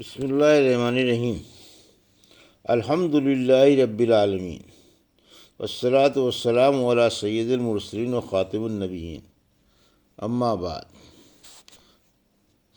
بسم اللہ الرحمن الرحیم۔ الحمد للہ رب العالمین، والصلاة والسلام علی سید المرسلین و خاتم النبیین، اما بعد۔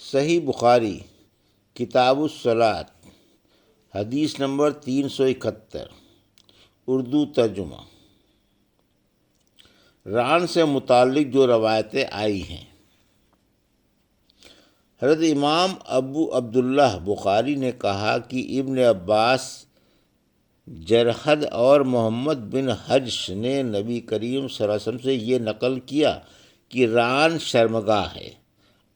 صحیح بخاری کتاب الصلاۃ، حدیث نمبر 371، اردو ترجمہ۔ ران سے متعلق جو روایتیں آئی ہیں، حضرت امام ابو عبداللہ بخاری نے کہا کہ ابن عباس، جرحد اور محمد بن حجش نے نبی کریم صلی اللہ علیہ وسلم سے یہ نقل کیا کہ ران شرمگاہ ہے۔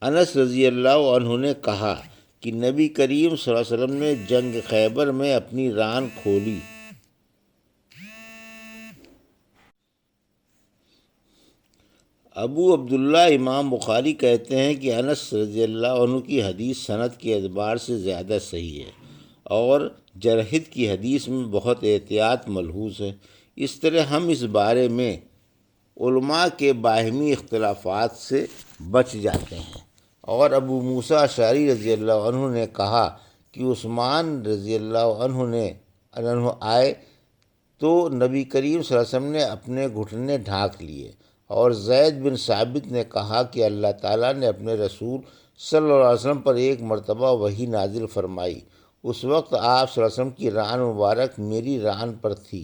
انس رضی اللہ عنہ نے کہا کہ نبی کریم صلی اللہ علیہ وسلم نے جنگ خیبر میں اپنی ران کھولی۔ ابو عبداللہ امام بخاری کہتے ہیں کہ انس رضی اللہ عنہ کی حدیث سند کے اعتبار سے زیادہ صحیح ہے اور جرحد کی حدیث میں بہت احتیاط ملحوظ ہے۔ اس طرح ہم اس بارے میں علماء کے باہمی اختلافات سے بچ جاتے ہیں۔ اور ابو موسیٰ اشعری رضی اللہ عنہ نے کہا کہ عثمان رضی اللہ عنہ آئے تو نبی کریم صلی اللہ علیہ وسلم نے اپنے گھٹنے ڈھانک لیے، اور زید بن ثابت نے کہا کہ اللہ تعالیٰ نے اپنے رسول صلی اللہ علیہ وسلم پر ایک مرتبہ وحی نازل فرمائی۔ اس وقت آپ صلی اللہ علیہ وسلم کی ران مبارک میری ران پر تھی۔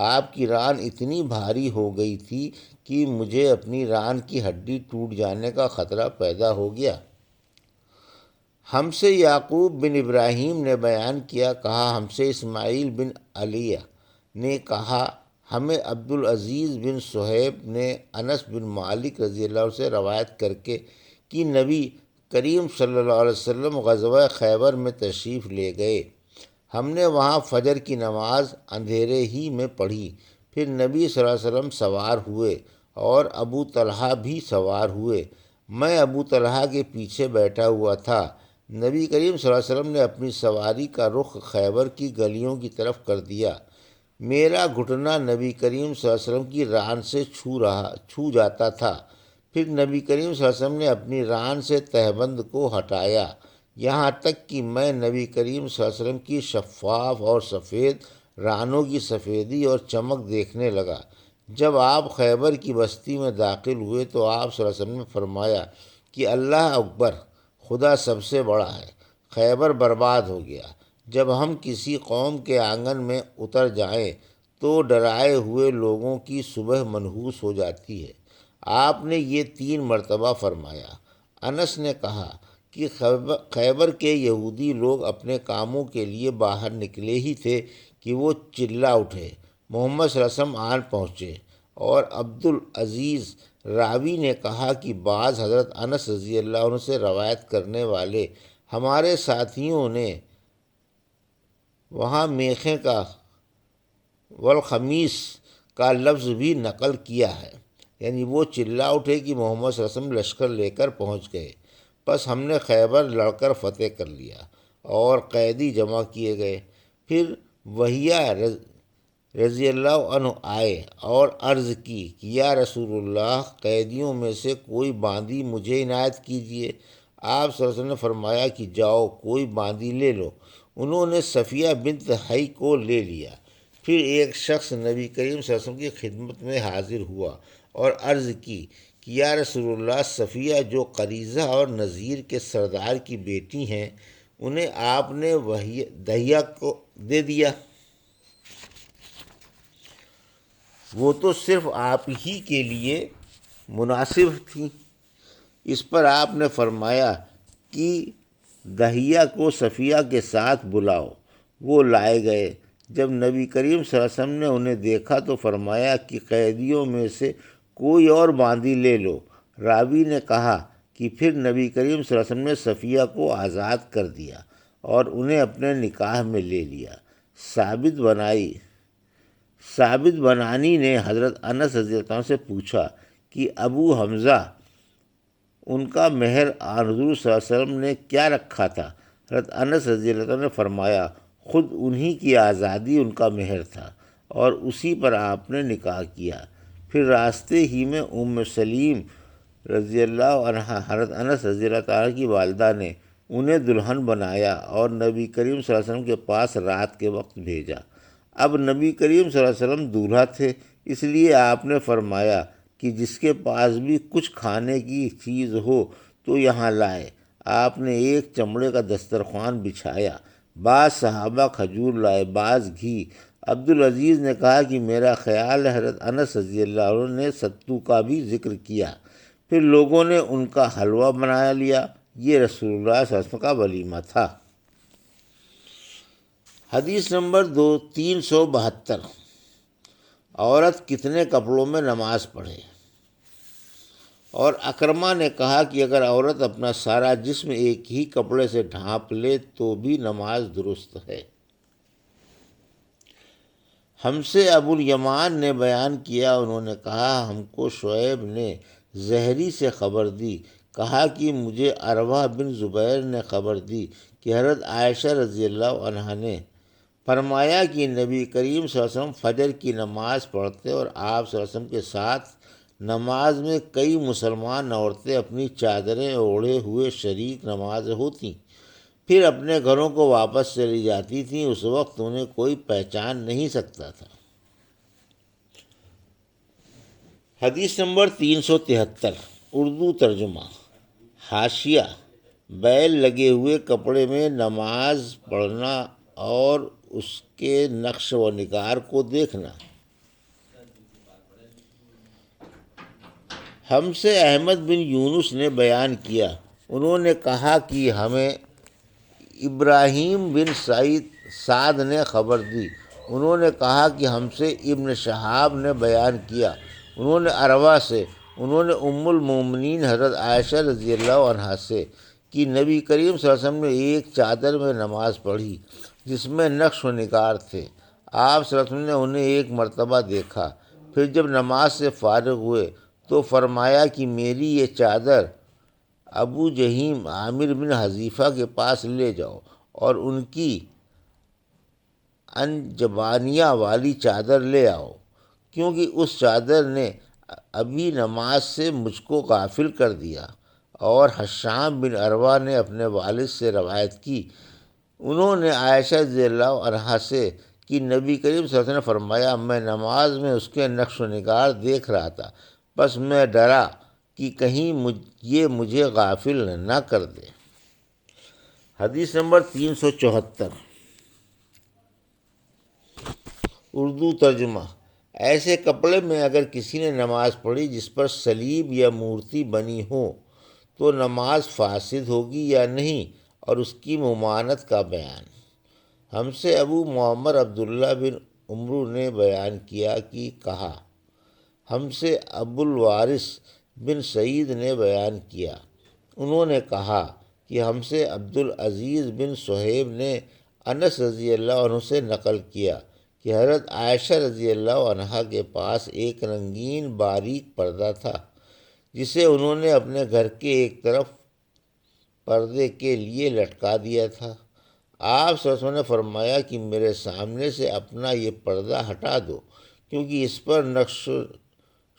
آپ کی ران اتنی بھاری ہو گئی تھی کہ مجھے اپنی ران کی ہڈی ٹوٹ جانے کا خطرہ پیدا ہو گیا۔ ہم سے یعقوب بن ابراہیم نے بیان کیا، کہا ہم سے اسماعیل بن علیہ نے کہا ہمیں عبدالعزیز بن صہیب نے انس بن مالک رضی اللہ عنہ سے روایت کر کے کہ نبی کریم صلی اللہ علیہ وسلم غزوہ خیبر میں تشریف لے گئے۔ ہم نے وہاں فجر کی نماز اندھیرے ہی میں پڑھی، پھر نبی صلی اللہ علیہ وسلم سوار ہوئے اور ابو طلحہ بھی سوار ہوئے۔ میں ابو طلحہ کے پیچھے بیٹھا ہوا تھا۔ نبی کریم صلی اللہ علیہ وسلم نے اپنی سواری کا رخ خیبر کی گلیوں کی طرف کر دیا۔ میرا گھٹنا نبی کریم صلی اللہ علیہ وسلم کی ران سے چھو جاتا تھا۔ پھر نبی کریم صلی اللہ علیہ وسلم نے اپنی ران سے تہبند کو ہٹایا، یہاں تک کہ میں نبی کریم صلی اللہ علیہ وسلم کی شفاف اور سفید رانوں کی سفیدی اور چمک دیکھنے لگا۔ جب آپ خیبر کی بستی میں داخل ہوئے تو آپ صلی اللہ علیہ وسلم نے فرمایا کہ اللہ اکبر، خدا سب سے بڑا ہے، خیبر برباد ہو گیا۔ جب ہم کسی قوم کے آنگن میں اتر جائیں تو ڈرائے ہوئے لوگوں کی صبح منحوس ہو جاتی ہے۔ آپ نے یہ 3 مرتبہ فرمایا۔ انس نے کہا کہ خیبر کے یہودی لوگ اپنے کاموں کے لیے باہر نکلے ہی تھے کہ وہ چلا اٹھے، محمد صلی اللہ علیہ وسلم آن پہنچے۔ اور عبدالعزیز راوی نے کہا کہ بعض حضرت انس رضی اللہ عنہ سے روایت کرنے والے ہمارے ساتھیوں نے وہاں میخیں کا والخمیس کا لفظ بھی نقل کیا ہے، یعنی وہ چلا اٹھے کہ محمد صلی اللہ علیہ وسلم لشکر لے کر پہنچ گئے۔ پس ہم نے خیبر لڑ کر فتح کر لیا اور قیدی جمع کیے گئے۔ پھر وحیہ رضی اللہ عنہ آئے اور عرض کی کہ یا رسول اللہ، قیدیوں میں سے کوئی باندی مجھے عنایت کیجیے۔ آپ صلی اللہ علیہ وسلم نے فرمایا کہ جاؤ، کوئی باندی لے لو۔ انہوں نے صفیہ بنت حی کو لے لیا۔ پھر ایک شخص نبی کریم صلی اللہ علیہ وسلم کی خدمت میں حاضر ہوا اور عرض کی کہ یا رسول اللہ، صفیہ جو قریظہ اور نذیر کے سردار کی بیٹی ہیں، انہیں آپ نے دہیہ کو دے دیا، وہ تو صرف آپ ہی کے لیے مناسب تھی۔ اس پر آپ نے فرمایا کہ دہیہ کو صفیہ کے ساتھ بلاؤ۔ وہ لائے گئے۔ جب نبی کریم صلی اللہ علیہ وسلم نے انہیں دیکھا تو فرمایا کہ قیدیوں میں سے کوئی اور باندی لے لو۔ راوی نے کہا کہ پھر نبی کریم صلی اللہ علیہ وسلم نے صفیہ کو آزاد کر دیا اور انہیں اپنے نکاح میں لے لیا۔ ثابت بنانی نے حضرت انس رضی اللہ عنہ سے پوچھا کہ ابو حمزہ، ان کا مہر حضور صلی اللہ علیہ وسلم نے کیا رکھا تھا؟ حضرت انس رضی اللہ عنہ نے فرمایا خود انہی کی آزادی ان کا مہر تھا اور اسی پر آپ نے نکاح کیا۔ پھر راستے ہی میں سلیم رضی اللہ عنہ، حضرت انس رضی اللہ تعالیٰ کی والدہ نے انہیں دلہن بنایا اور نبی کریم صلی اللہ علیہ وسلم کے پاس رات کے وقت بھیجا۔ اب نبی کریم صلی اللہ علیہ وسلم دولہا تھے، اس لیے آپ نے فرمایا کہ جس کے پاس بھی کچھ کھانے کی چیز ہو تو یہاں لائے۔ آپ نے ایک چمڑے کا دسترخوان بچھایا، بعض صحابہ کھجور لائے، بعض گھی۔ عبدالعزیز نے کہا کہ میرا خیال ہے حضرت انس رضی اللہ عنہ نے ستو کا بھی ذکر کیا، پھر لوگوں نے ان کا حلوہ بنا لیا۔ یہ رسول اللہ صلی اللہ علیہ وسلم کا ولیمہ تھا۔ حدیث نمبر 372۔ عورت کتنے کپڑوں میں نماز پڑھے؟ اور اکرمہ نے کہا کہ اگر عورت اپنا سارا جسم ایک ہی کپڑے سے ڈھانپ لے تو بھی نماز درست ہے۔ ہم سے ابو الیمان نے بیان کیا، انہوں نے کہا ہم کو شعیب نے زہری سے خبر دی، کہا کہ مجھے عروہ بن زبیر نے خبر دی کہ حضرت عائشہ رضی اللہ عنہا نے فرمایا کہ نبی کریم صلی اللہ علیہ وسلم فجر کی نماز پڑھتے اور آپ صلی اللہ علیہ وسلم کے ساتھ نماز میں کئی مسلمان عورتیں اپنی چادریں اوڑھے ہوئے شریک نماز ہوتیں، پھر اپنے گھروں کو واپس چلی جاتی تھیں۔ اس وقت انہیں کوئی پہچان نہیں سکتا تھا۔ حدیث نمبر 373۔ اردو ترجمہ۔ حاشیہ: بیل لگے ہوئے کپڑے میں نماز پڑھنا اور اس کے نقش و نگار کو دیکھنا۔ ہم سے احمد بن یونس نے بیان کیا، انہوں نے کہا کہ ہمیں ابراہیم بن سعد نے خبر دی، انہوں نے کہا کہ ہم سے ابن شہاب نے بیان کیا، انہوں نے عروہ سے، انہوں نے ام المومنین حضرت عائشہ رضی اللہ عنہا سے کہ نبی کریم صلی اللہ علیہ وسلم نے ایک چادر میں نماز پڑھی جس میں نقش و نگار تھے۔ آپ صلی اللہ علیہ وسلم نے انہیں ایک مرتبہ دیکھا، پھر جب نماز سے فارغ ہوئے تو فرمایا کہ میری یہ چادر ابو جہیم عامر بن حذیفہ کے پاس لے جاؤ اور ان کی انجبانیہ والی چادر لے آؤ، کیونکہ اس چادر نے ابھی نماز سے مجھ کو غافل کر دیا۔ اور حشام بن عروہ نے اپنے والد سے روایت کی، انہوں نے عائشہ رضی اللہ عنہا سے کہ نبی کریم صلی اللہ علیہ وسلم نے فرمایا میں نماز میں اس کے نقش و نگار دیکھ رہا تھا، بس میں ڈرا کہ کہیں یہ مجھے غافل نہ کر دے۔ حدیث نمبر 374۔ اردو ترجمہ۔ ایسے کپڑے میں اگر کسی نے نماز پڑھی جس پر صلیب یا مورتی بنی ہو تو نماز فاسد ہوگی یا نہیں، اور اس کی ممانعت کا بیان۔ ہم سے ابو معمر عبداللہ بن عمرو نے بیان کیا کہ کہا، ہم سے ابو الوارث بن سعید نے بیان کیا، انہوں نے کہا کہ ہم سے عبدالعزیز بن صہیب نے انس رضی اللہ عنہ سے نقل کیا کہ حضرت عائشہ رضی اللہ عنہا کے پاس ایک رنگین باریک پردہ تھا جسے انہوں نے اپنے گھر کے ایک طرف پردے کے لیے لٹکا دیا تھا۔ آپ صلی اللہ علیہ وسلم نے فرمایا کہ میرے سامنے سے اپنا یہ پردہ ہٹا دو، کیونکہ اس پر نقش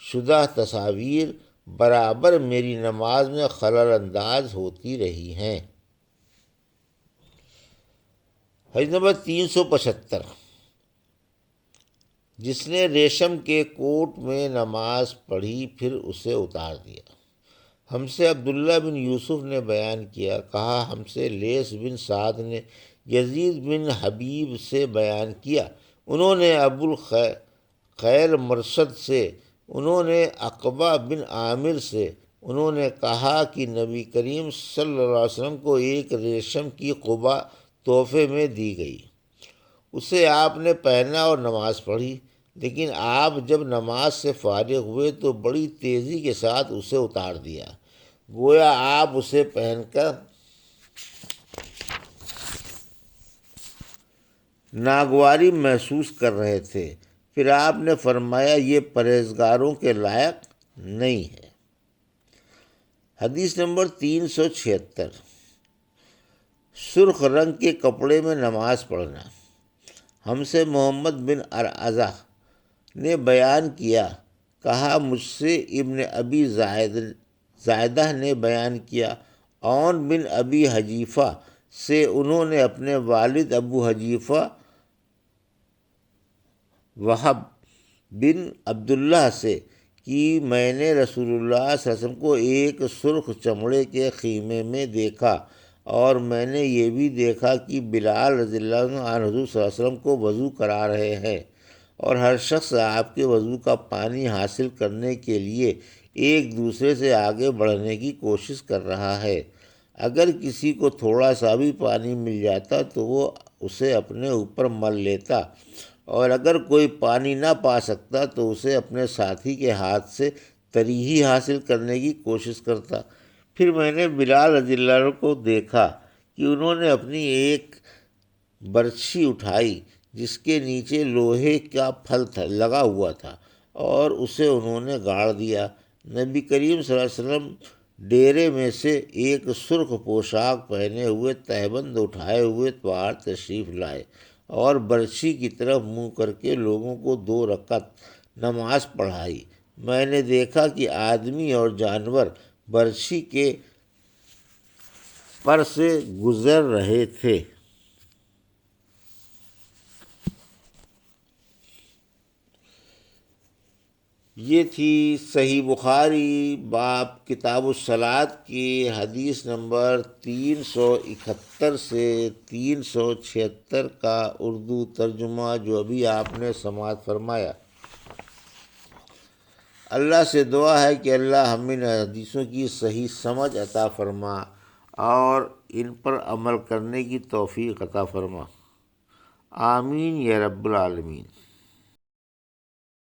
شدہ تصاویر برابر میری نماز میں خلل انداز ہوتی رہی ہیں۔ حدیث نمبر 375۔ جس نے ریشم کے کوٹ میں نماز پڑھی پھر اسے اتار دیا۔ ہم سے عبداللہ بن یوسف نے بیان کیا، کہا ہم سے لیث بن سعد نے یزید بن حبیب سے بیان کیا، انہوں نے ابو الخیر مرشد سے، انہوں نے عقبہ بن عامر سے، انہوں نے کہا کہ نبی کریم صلی اللہ علیہ وسلم کو ایک ریشم کی قبا تحفے میں دی گئی، اسے آپ نے پہنا اور نماز پڑھی، لیکن آپ جب نماز سے فارغ ہوئے تو بڑی تیزی کے ساتھ اسے اتار دیا، گویا آپ اسے پہن کر ناگواری محسوس کر رہے تھے۔ پھر آپ نے فرمایا یہ پرہیزگاروں کے لائق نہیں ہے۔ حدیث نمبر 376۔ سرخ رنگ کے کپڑے میں نماز پڑھنا۔ ہم سے محمد بن ارعزہ نے بیان کیا، کہا مجھ سے ابن ابی زائدہ نے بیان کیا، عون بن ابی حذیفہ سے انہوں نے اپنے والد ابو حذیفہ وہب بن عبداللہ سے کہ میں نے رسول اللہ صلی اللہ علیہ وسلم کو ایک سرخ چمڑے کے خیمے میں دیکھا، اور میں نے یہ بھی دیکھا کہ بلال رضی اللہ عنہ آن حضور صلی اللہ علیہ وسلم کو وضو کرا رہے ہیں، اور ہر شخص آپ کے وضو کا پانی حاصل کرنے کے لیے ایک دوسرے سے آگے بڑھنے کی کوشش کر رہا ہے۔ اگر کسی کو تھوڑا سا بھی پانی مل جاتا تو وہ اسے اپنے اوپر مل لیتا، اور اگر کوئی پانی نہ پا سکتا تو اسے اپنے ساتھی کے ہاتھ سے تریہی حاصل کرنے کی کوشش کرتا۔ پھر میں نے بلال رضی اللہ عنہ کو دیکھا کہ انہوں نے اپنی ایک برچھی اٹھائی جس کے نیچے لوہے کا پھل لگا ہوا تھا، اور اسے انہوں نے گاڑ دیا۔ نبی کریم صلی اللہ علیہ وسلم ڈیرے میں سے ایک سرخ پوشاک پہنے ہوئے تہبند اٹھائے ہوئے باہر تشریف لائے، اور برچھی کی طرف منہ کر کے لوگوں کو 2 رکعت نماز پڑھائی۔ میں نے دیکھا کہ آدمی اور جانور برچھی کے پر سے گزر رہے تھے۔ یہ تھی صحیح بخاری باب کتاب الصلاۃ کی حدیث نمبر 371 سے 376 کا اردو ترجمہ جو ابھی آپ نے سماعت فرمایا۔ اللہ سے دعا ہے کہ اللہ ہمیں ان حدیثوں کی صحیح سمجھ عطا فرما اور ان پر عمل کرنے کی توفیق عطا فرما۔ آمین یا رب العالمین۔